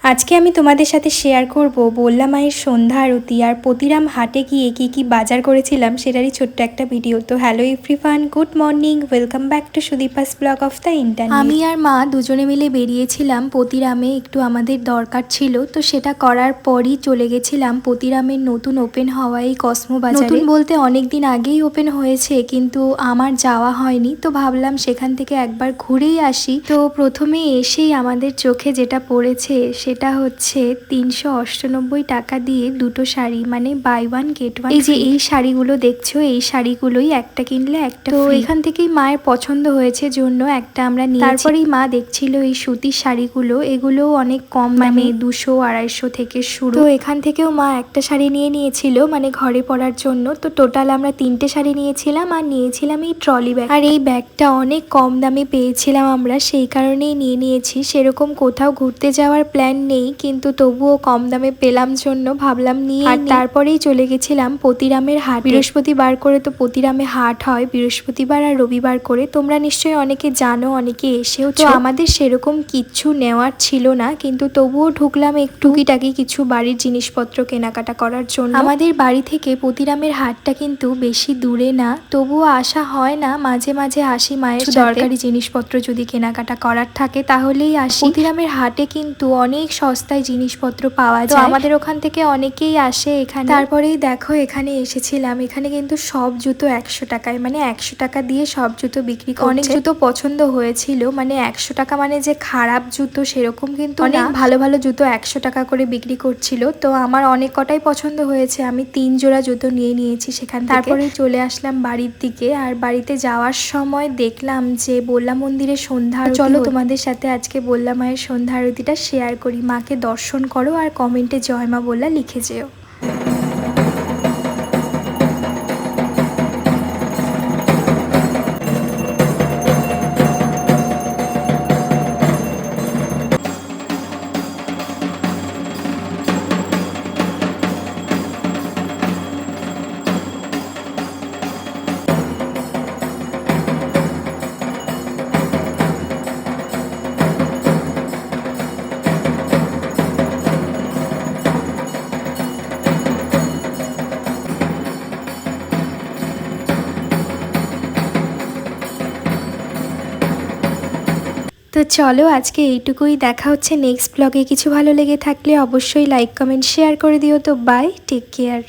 আজকে আমি তোমাদের সাথে শেয়ার করব বল্লা মায়ের সন্ধ্যা আরতি আর পতিরাম হাটে গিয়ে কি বাজার করেছিলাম সেটারই ছোট্ট একটা ভিডিও। তো hello everyone, good morning, welcome back to Sudipa's blog of the internet. আমি আর মা দুজনে মিলে বেরিয়েছিলাম পতিরামে, একটু আমাদের দরকার ছিল, তো সেটা করার পরই চলে গেছিলাম পতিরামের নতুন ওপেন হওয়া এই কসমো বাজারে। নতুন বলতে অনেক দিন আগেই ওপেন হয়েছে, কিন্তু আমার যাওয়া হয়নি, তো ভাবলাম সেখান থেকে একবার ঘুরেই আসি। তো প্রথমে এসেই আমাদের চোখে যেটা পড়েছে সেটা হচ্ছে 398 টাকা দিয়ে দুটো শাড়ি, মানে বাই ওয়ান গেট ওয়ান। এই যে এই শাড়িগুলো দেখছো, এই শাড়িগুলোই একটা কিনলে একটা। তো এখান থেকেই মায়ের পছন্দ হয়েছে জন্য একটা আমরা নিয়েছি। তারপরেই মা দেখছিল এই সুতির শাড়িগুলো, এগুলো অনেক কম, মানে 200-250 থেকে শুরু। তো এখান থেকেও মা একটা শাড়ি নিয়ে নিয়েছিল, মানে ঘরে পরার জন্য। তো টোটাল আমরা 3টে শাড়ি নিয়েছিলাম, আর নিয়েছিলাম এই ট্রলি ব্যাগ। আর এই ব্যাগটা অনেক কম দামে পেয়েছিলাম আমরা, সেই কারণেই নিয়ে নিয়েছি। সেরকম কোথাও ঘুরতে যাওয়ার প্ল্যান নেই, কিন্তু তবুও কম দামে পেলাম জন্য ভাবলাম নিয়ে। আর তারপরেই চলে গেছিলাম পতিরামের হাট। বৃহস্পতিবার করে তো পতিরামে হাট হয়, বৃহস্পতিবার আর রবিবার করে। তোমরা নিশ্চয়ই অনেকে জানো, অনেকে এসেও। তো আমাদের সেরকম কিচ্ছু নেওয়ার ছিল না, কিন্তু তবুও ঢুকলাম একটু টুকিটাকি কিছু বাড়ির জিনিসপত্র কেনাকাটা করার জন্য। আমাদের বাড়ি থেকে পতিরামের হাটটা কিন্তু বেশি দূরে না, তবুও আসা হয় না, মাঝে মাঝে আসি মায়ের দরকারি জিনিসপত্র যদি কেনাকাটা করার থাকে তাহলেই আসি। পতিরামের হাটে কিন্তু অনেক সস্তায় জিনিসপত্র পাওয়া যায়, আমাদের ওখান থেকে অনেকেই আসে এখানে। তারপরেই দেখো এখানে এসেছিলাম, এখানে কিন্তু সব জুতো 100 টাকায়, মানে 100 টাকা দিয়ে সব জুতো বিক্রি করছে। অনেক জুতো পছন্দ হয়েছিল, মানে 100 টাকা মানে যে খারাপ জুতো সেরকম কিন্তু অনেক ভালো ভালো জুতো 100 টাকা করে বিক্রি করছিল। তো আমার অনেক কটাই পছন্দ হয়েছে, আমি 3 জোড়া জুতো নিয়ে নিয়েছি সেখান থেকে। তারপরে চলে আসলাম বাড়ির দিকে, আর বাড়িতে যাওয়ার সময় দেখলাম যে বল্লা মন্দিরের সন্ধ্যা আরতি। চলো তোমাদের সাথে আজকে বল্লা মায়ের সন্ধ্যা আরতিটা শেয়ার করি। মাকে দর্শন করো আর কমেন্টে জয় মা বল্লা লিখে যেও। তো চলো আজকে এইটুকুই, দেখা হচ্ছে নেক্সট ব্লগে। কিছু ভালো লেগে থাকলে অবশ্যই লাইক কমেন্ট শেয়ার করে দিও। তো বাই, টেক কেয়ার।